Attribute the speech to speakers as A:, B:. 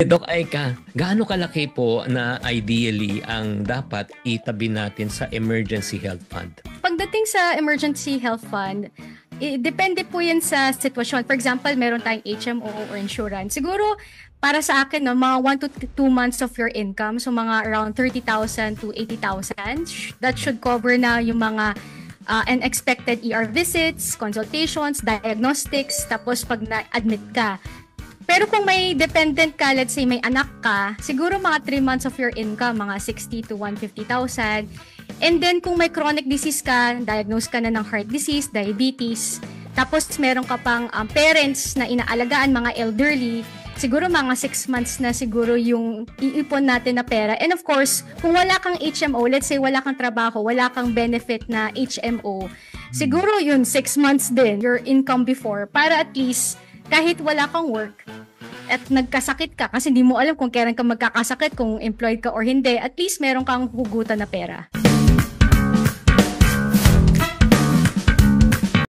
A: Doc Aika, gaano kalaki po na ideally ang dapat itabi natin sa emergency health fund?
B: Pagdating sa emergency health fund, depende po yan sa sitwasyon. For example, meron tayong HMO or insurance. Siguro, para sa akin, no, mga 1 to 2 months of your income, so mga around 30,000 to 80,000, that should cover na yung mga unexpected ER visits, consultations, diagnostics, tapos pag na-admit ka. Pero kung may dependent ka, let's say may anak ka, siguro mga 3 months of your income, mga 60 to 150,000. And then kung may chronic disease ka, diagnose ka na ng heart disease, diabetes, tapos meron ka pang parents na inaalagaan, mga elderly, siguro mga 6 months na siguro yung iipon natin na pera. And of course, kung wala kang HMO, let's say wala kang trabaho, wala kang benefit na HMO, siguro yun 6 months din your income before para at least kahit wala kang work at nagkasakit ka kasi hindi mo alam kung kailan ka magkakasakit, kung employed ka or hindi, at least meron kang hugutan na pera.